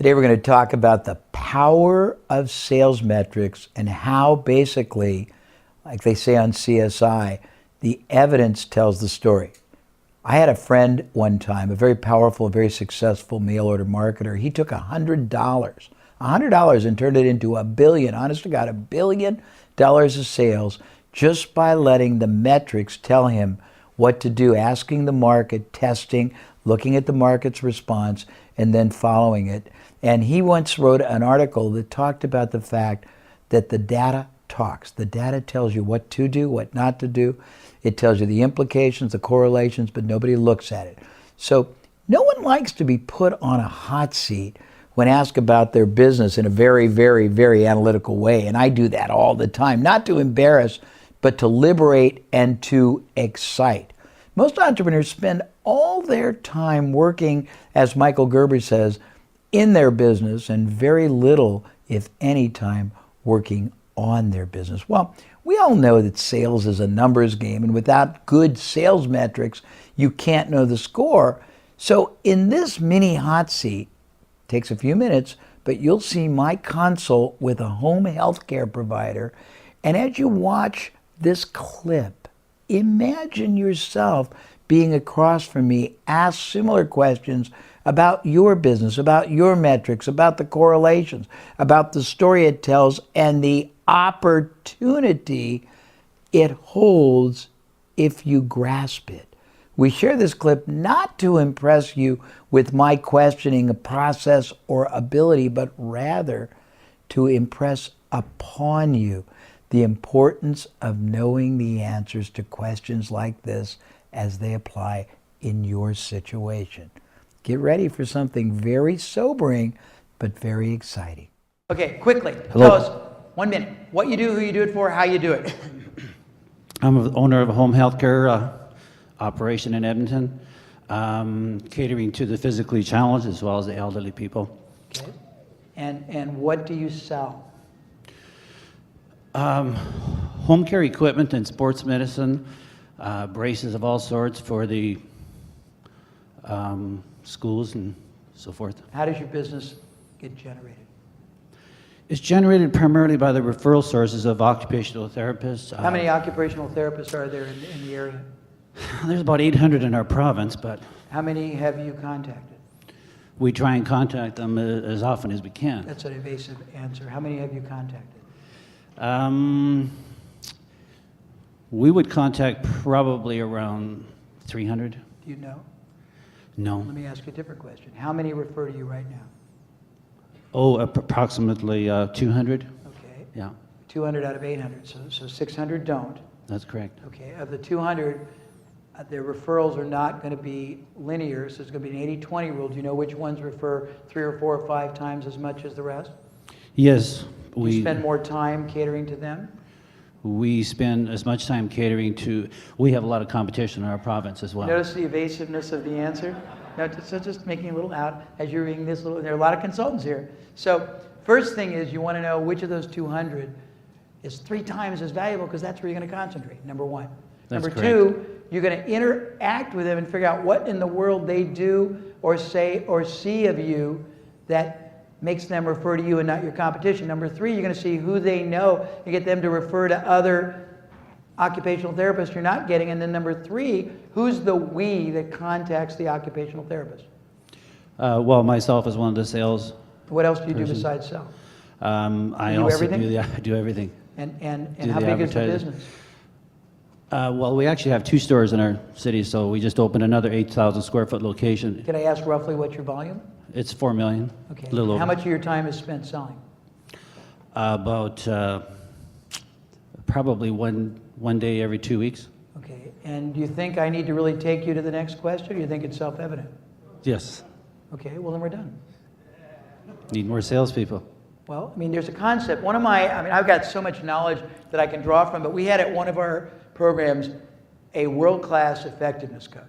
Today we're going to talk about the power of sales metrics and how basically, like they say on CSI, the evidence tells the story. I had a friend one time, a very powerful, very successful mail order marketer. He took $100 and turned it into $1 billion, honest to God, $1 billion of sales just by letting the metrics tell him what to do, asking the market, testing, looking at the market's response, and then following it. And he once wrote an article that talked about the fact that the data talks. The data tells you what to do, what not to do. It tells you the implications, the correlations, but nobody looks at it. So no one likes to be put on a hot seat when asked about their business in a very, very, very analytical way. And I do that all the time, not to embarrass, but to liberate and to excite. Most entrepreneurs spend all their time working, as Michael Gerber says, in their business and very little, if any, time working on their business. Well, we all know that sales is a numbers game, and without good sales metrics, you can't know the score. So in this mini hot seat, takes a few minutes, but you'll see my consult with a home health care provider. And as you watch this clip, imagine yourself being across from me, ask similar questions about your business, about your metrics, about the correlations, about the story it tells, and the opportunity it holds if you grasp it. We share this clip not to impress you with my questioning a process or ability, but rather to impress upon you the importance of knowing the answers to questions like this as they apply in your situation. Get ready for something very sobering, but very exciting. Okay, quickly, tell us, 1 minute, what you do, who you do it for, how you do it. I'm the owner of a home health care operation in Edmonton, catering to the physically challenged as well as the elderly people. Okay. And what do you sell? Home care equipment and sports medicine, braces of all sorts for the schools and so forth. How does your business get generated? It's generated primarily by the referral sources of occupational therapists. How many occupational therapists are there in the area? There's about 800 in our province, but how many have you contacted? We try and contact them as often as we can. That's an evasive answer. How many have you contacted? We would contact probably around 300. Do you know? No. Let me ask you a different question. How many refer to you right now? Oh, approximately 200. Okay. Yeah. 200 out of 800, so 600 don't. That's correct. Okay, of the 200, their referrals are not going to be linear, so it's going to be an 80-20 rule. Do you know which ones refer 3 or 4 or 5 times as much as the rest? Yes. Do you spend more time catering to them? We spend as much time catering to, we have a lot of competition in our province as well. Notice the evasiveness of the answer? No, just making a little out as you're reading this little, there are a lot of consultants here. So first thing is you want to know which of those 200 is 3 times as valuable, because that's where you're going to concentrate, number one. That's Number correct. 2, you're going to interact with them and figure out what in the world they do or say or see of you that makes them refer to you and not your competition. Number 3, you're going to see who they know and get them to refer to other occupational therapists you're not getting. And then number 3, who's the we that contacts the occupational therapist? Well, myself as one of the sales. What else do you do besides sell? I do also everything? do everything. And Do how the big is the advertising. business? Well, we actually have 2 stores in our city, so we just opened another 8,000 square foot location. Can I ask roughly what's your volume? It's 4 million. Okay. A little How over. much of your time is spent selling? About probably one day every 2 weeks. Okay. And do you think I need to really take you to the next question, or do you think it's self-evident? Yes. Okay, well then we're done. Need more salespeople. Well, I mean, there's a concept. I've got so much knowledge that I can draw from, but we had at one of our programs a world-class effectiveness coach.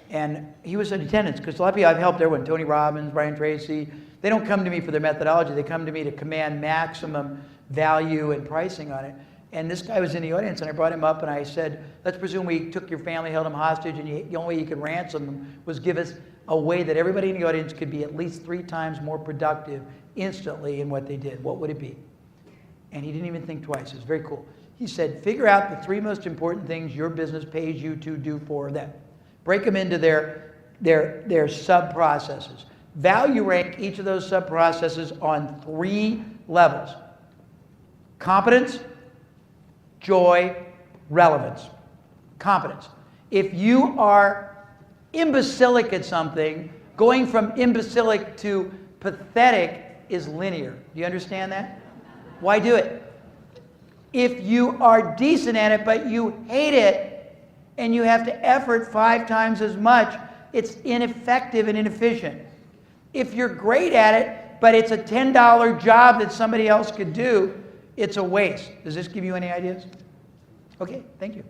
And he was in attendance, because a lot of people I've helped everyone, Tony Robbins, Brian Tracy, they don't come to me for their methodology. They come to me to command maximum value and pricing on it. And this guy was in the audience, and I brought him up, and I said, let's presume we took your family, held them hostage, and the only way you could ransom them was give us a way that everybody in the audience could be at least 3 times more productive instantly in what they did, what would it be? And he didn't even think twice. It was very cool. He said, figure out the 3 most important things your business pays you to do for them. Break them into their sub-processes. Value rank each of those sub-processes on 3 levels. Competence, joy, relevance. Competence. If you are imbecilic at something, going from imbecilic to pathetic is linear. Do you understand that? Why do it? If you are decent at it, but you hate it, and you have to effort 5 times as much, it's ineffective and inefficient. If you're great at it, but it's a $10 job that somebody else could do, it's a waste. Does this give you any ideas? Okay, thank you.